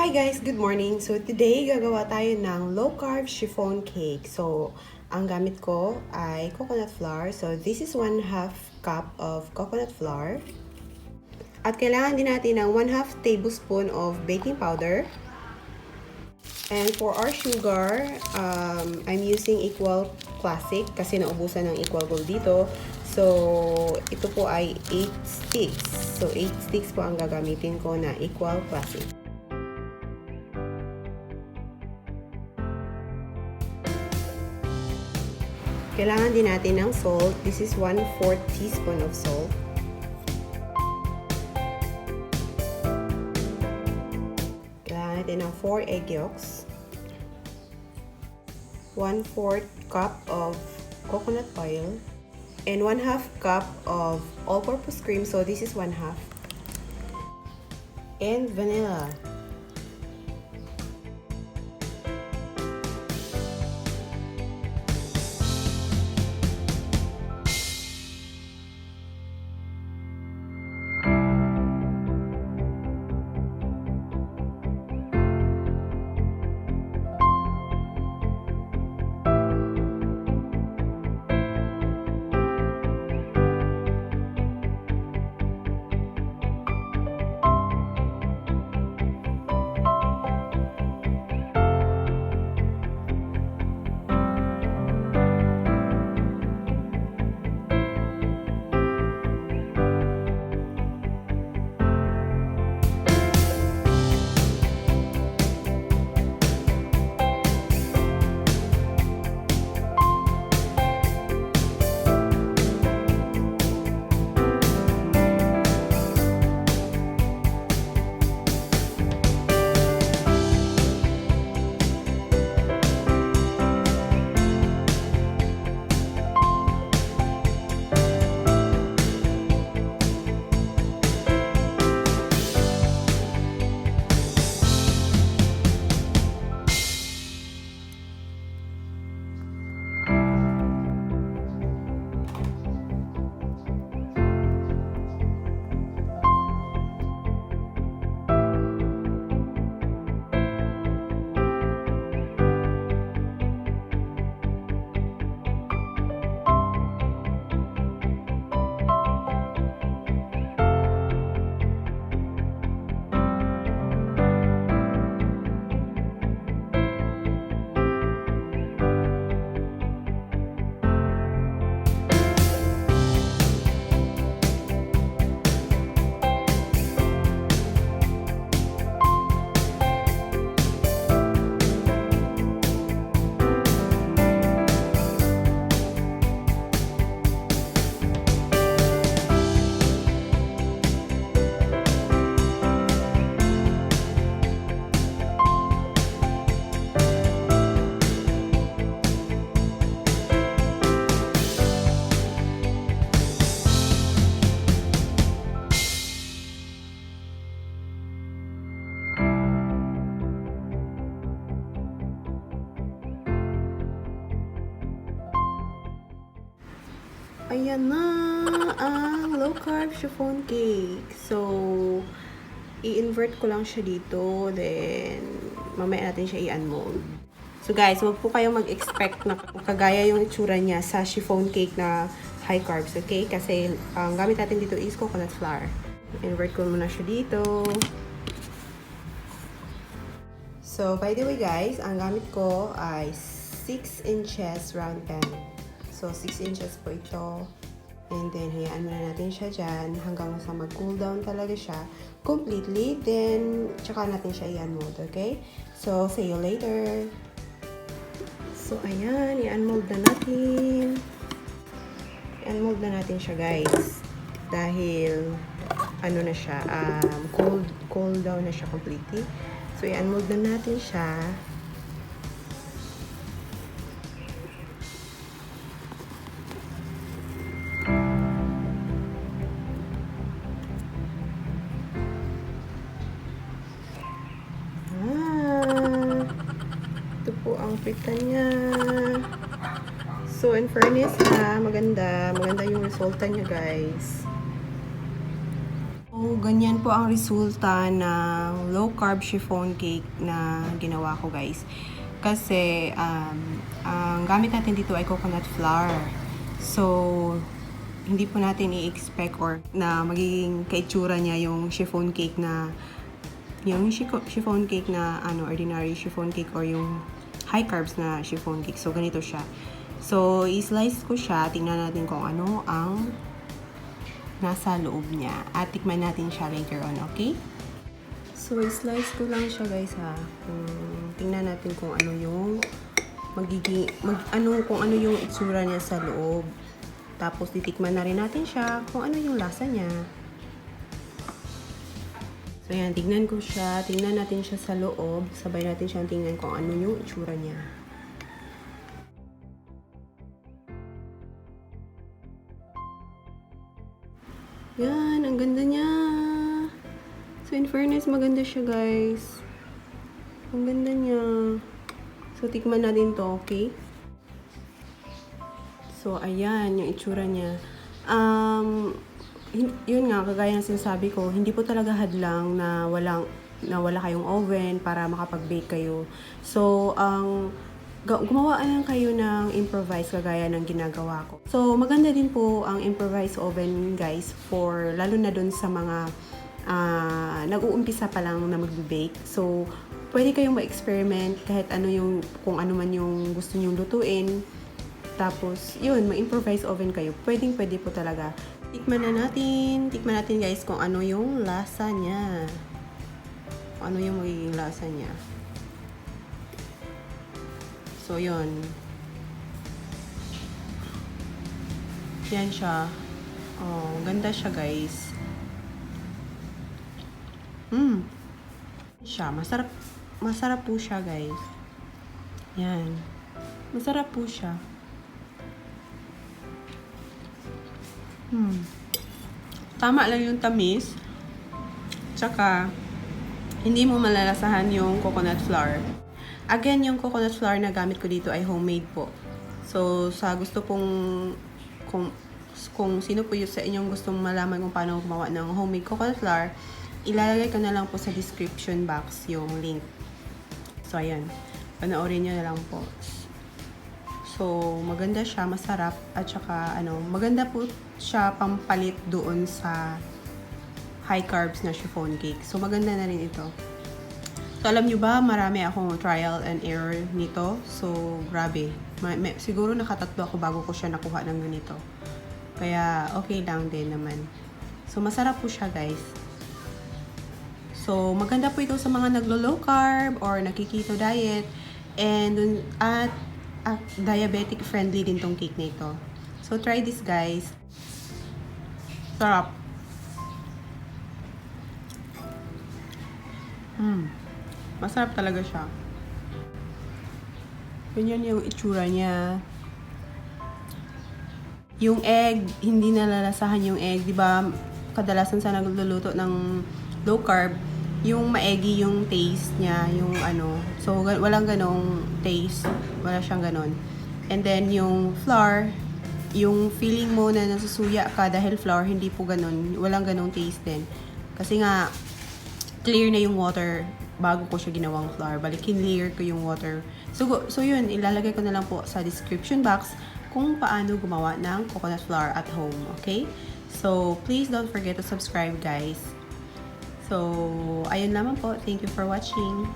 Hi guys! Good morning! So today, gagawa tayo ng low carb chiffon cake. So, ang gamit ko ay coconut flour. So, this is 1/2 cup of coconut flour. At kailangan din natin ng 1/2 tablespoon of baking powder. And for our sugar, I'm using Equal Classic kasi naubusan ng Equal Gold dito. So, ito po ay 8 sticks. So, 8 sticks po ang gagamitin ko na Equal Classic. Kailangan din natin ng salt. This is 1/4 teaspoon of salt. Kailangan natin ng 4 egg yolks. 1/4 cup of coconut oil. And 1/2 cup of all-purpose cream. So this is 1/2. And vanilla. Ayan na ang low carb chiffon cake. So, i-invert ko lang siya dito. Then, mamaya natin siya i-unmold. So guys, huwag po kayong mag-expect na kagaya yung itsura niya sa chiffon cake na high carbs, okay? Kasi ang gamit natin dito is coconut flour. Invert ko muna siya dito. So, by the way guys, ang gamit ko ay 6 inches round pan. So, 6 inches po ito. And then, hayaan muna natin siya dyan hanggang sa mag-cool down talaga siya completely. Then, tsaka natin siya i-unmold, okay? So, see you later. So, ayan. I-unmold na natin. I-unmold na natin siya, guys. Dahil, ano na siya, cool down na siya completely. So, i-unmold na natin siya. Ito po ang pita niya. So, in fairness maganda yung resulta niya, guys. Oh, ganyan po ang resulta ng low carb chiffon cake na ginawa ko, guys. Kasi, ang gamit natin dito ay coconut flour. So, hindi po natin i-expect or na magiging kaitsura niya yung chiffon cake na ordinary chiffon cake or yung high carbs na chiffon cake. So, ganito siya. So, i-slice ko siya. Tingnan natin kung ano ang nasa loob niya. At tikman natin siya later on, okay? So, i-slice ko lang siya, guys, ha. Tingnan natin kung ano yung kung ano yung itsura niya sa loob. Tapos, titikman na rin natin siya kung ano yung lasa niya. So, yan. Tignan ko siya. Tingnan natin siya sa loob. Sabay natin siyang tingnan kung ano yung itsura niya. Yan. Ang ganda niya. So, in fairness, maganda siya, guys. Ang ganda niya. So, tikman natin to, okay? So, ayan, yung itsura niya. Yun nga, kagaya ng sinasabi ko, hindi po talaga hadlang na wala kayong oven para makapag-bake kayo. So, gumawa lang kayo ng improvised kagaya ng ginagawa ko. So, maganda din po ang improvised oven, guys, for lalo na dun sa mga nag-uumpisa pa lang na mag-bake. So, pwede kayong ma-experiment kahit kung ano man yung gusto nyong lutuin. Tapos, yun, ma-improvise oven kayo. Pwede po talaga. Tikman natin, guys, kung ano yung lasa niya. Kung ano yung magiging lasa niya. So, yun. Yan siya. Oh, ganda siya, guys. Siya. Masarap po siya, guys. Yan. Masarap po siya. Tama lang yung tamis. Tsaka, hindi mo malalasahan yung coconut flour. Again, yung coconut flour na gamit ko dito ay homemade po. So, sa gusto pong, kung sino po yung sa inyong gustong malaman kung paano gumawa ng homemade coconut flour, ilalagay ko na lang po sa description box yung link. So, ayan. Panoorin nyo na lang po. So, maganda siya, masarap, at saka, maganda po siya pampalit doon sa high carbs na chiffon cake. So, maganda na rin ito. So, alam nyo ba, marami akong trial and error nito. So, grabe. Siguro nakatatlo ako bago ko siya nakuha ng ganito. Kaya, okay lang din naman. So, masarap po siya, guys. So, maganda po ito sa mga naglo-low carb or nakikito diet. And, at diabetic friendly din tong cake na ito. So, try this, guys. Sarap. Masarap talaga siya. Ganyan yung itsura niya. Yung egg, hindi nalalasahan yung egg. Diba, kadalasan sa nagluluto ng low carb, yung maeggy yung taste niya, yung So, walang ganong taste. Wala siyang ganon. And then, yung flour, yung feeling mo na nasusuya ka dahil flour, hindi po ganon. Walang ganong taste din. Kasi nga, clear na yung water bago ko siya ginawang flour. Balik, kinlear ko yung water. So yun, ilalagay ko na lang po sa description box kung paano gumawa ng coconut flour at home. Okay? So, please don't forget to subscribe, guys. So, ayun naman po. Thank you for watching.